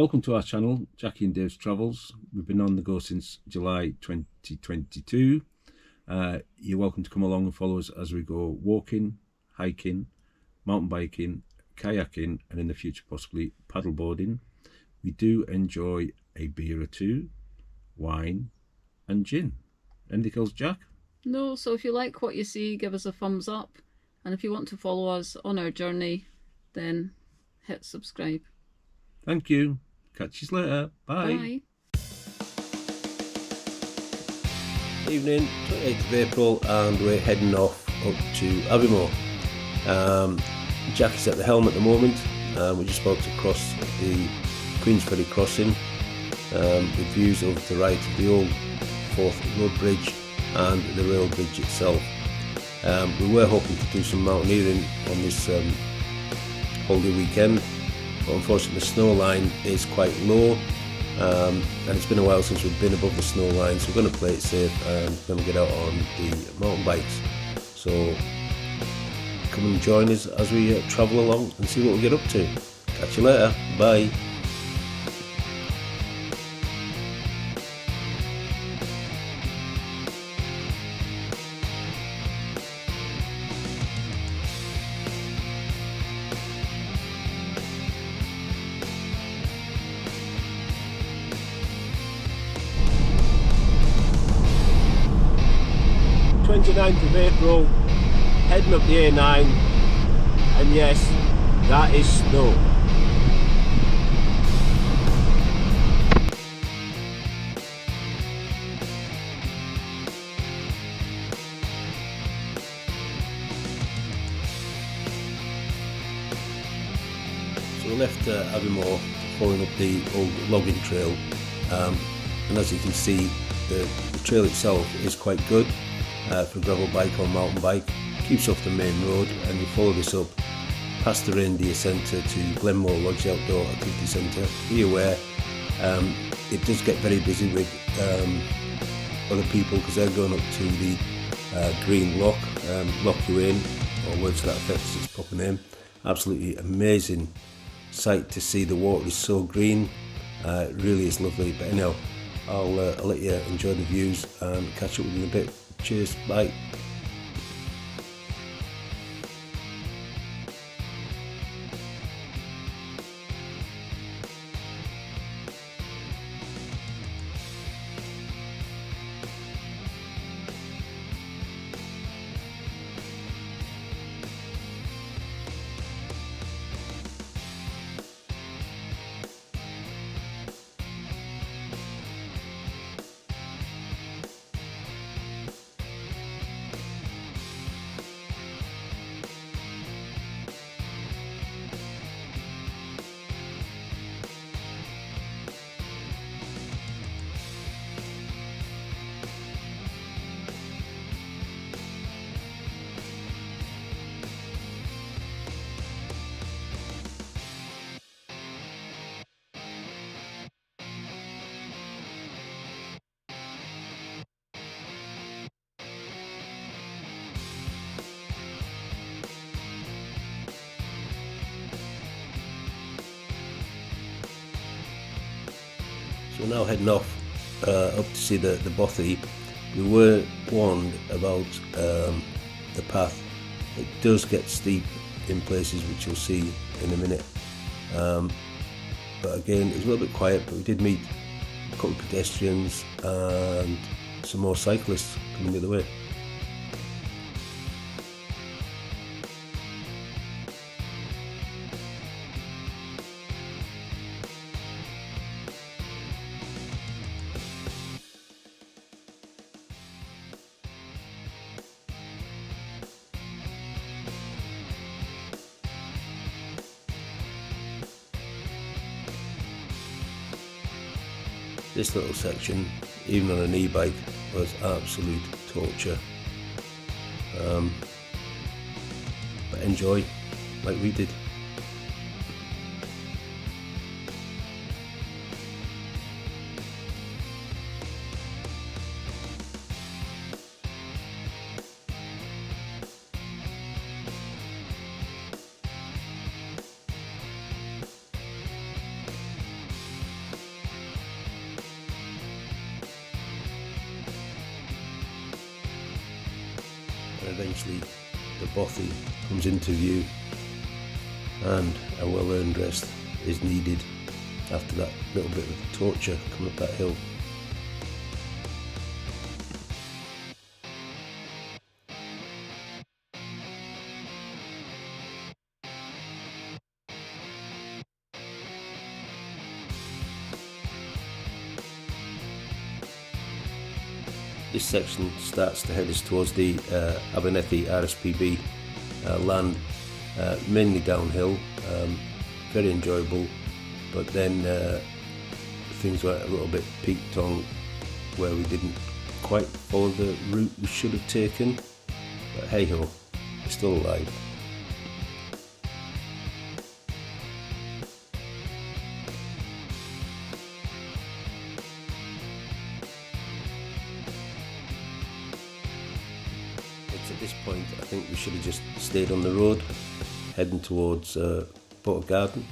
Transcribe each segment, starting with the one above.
Welcome to our channel, Jackie and Dave's Travels. We've been on the go since July 2022. You're welcome to come along and follow us as we go walking, hiking, mountain biking, kayaking, and in the future possibly paddleboarding. We do enjoy a beer or two, wine and gin. Anything else, Jack? No, so if you like what you see, give us a thumbs up. And if you want to follow us on our journey, then hit subscribe. Thank you. Catch you later. Bye. Bye. Evening, 28th of April, and we're heading off up to Aviemore. Jack is at the helm at the moment. We're just about to cross the Queen's Ferry crossing with views over to the right of the old Forth Road Bridge and the rail bridge itself. We were hoping to do some mountaineering on this holiday weekend, but unfortunately the snow line is quite low, and it's been a while since we've been above the snow line, so we're going to play it safe and then we get out on the mountain bikes. So come and join us as we travel along and see what we get up to. Catch you later. Bye. Of April, heading up the A9, and yes, that is snow. So we left Aviemore, following up the old logging trail, and as you can see, the trail itself is quite good. For a gravel bike or mountain bike, keeps off the main road, and you follow this up past the Reindeer Centre to Glenmore Lodge Outdoor Activity Centre. Be aware, it does get very busy with other people because they're going up to the Green Lock, Lock You In, or words to that effect, is its proper name. Absolutely amazing sight to see. The water is so green, it really is lovely. But anyhow, I'll let you enjoy the views and catch up with you in a bit. Cheers, bye. So we're now heading off up to see the Bothy. We were warned about the path. It does get steep in places, which you'll see in a minute. But again, it was a little bit quiet, but we did meet a couple of pedestrians and some more cyclists coming the other way. This little section, even on an e-bike, was absolute torture. But enjoy, like we did. and eventually the Bothy comes into view, and a well-earned rest is needed after that little bit of torture coming up that hill. This section starts to head us towards the Aviemore RSPB land, mainly downhill, very enjoyable, but then things were a little bit peaked on where we didn't quite follow the route we should have taken, but hey ho, we're still alive. At this point I think we should have just stayed on the road heading towards Bothy Garden.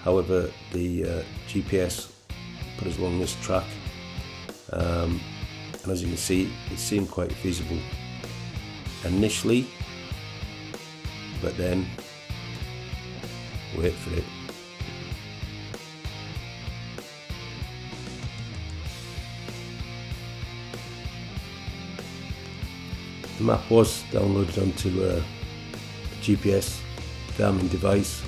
However, the GPS put us along this track, and as you can see it seemed quite feasible initially, but then wait for it. The map was downloaded onto a GPS Garmin device.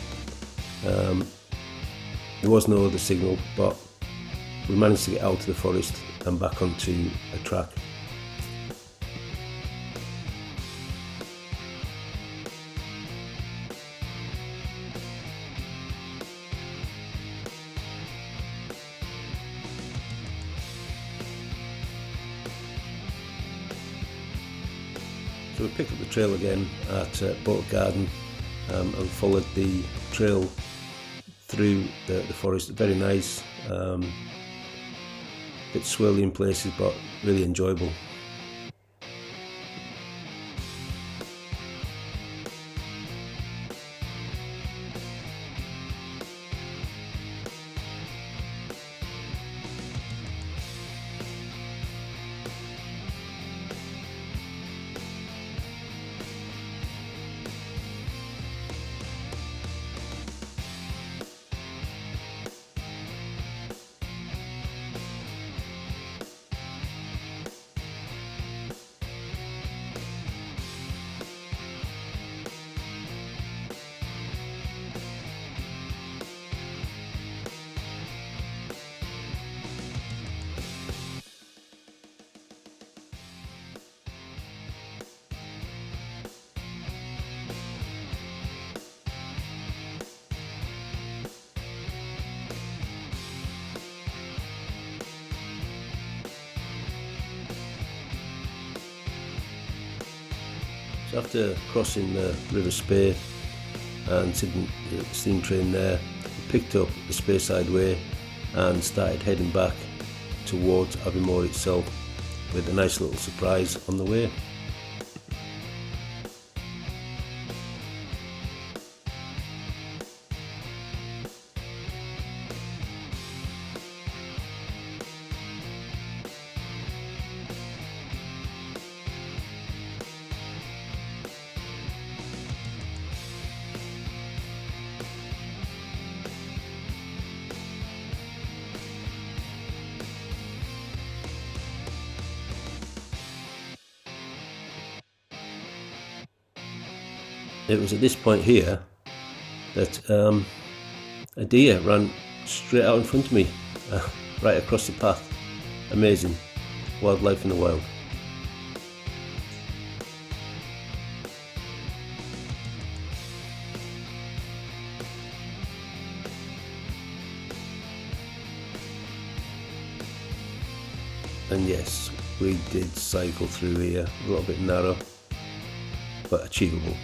There was no other signal, but we managed to get out of the forest and back onto a track. So we picked up the trail again at Bothy Garden and followed the trail through the forest. Very nice, bit swirly in places, but really enjoyable. So after crossing the River Spey and sitting the steam train there, we picked up the Speyside Way and started heading back towards Aviemore itself, with a nice little surprise on the way. It was at this point here that a deer ran straight out in front of me, right across the path. Amazing wildlife in the wild. And yes, we did cycle through here, a little bit narrow, but achievable.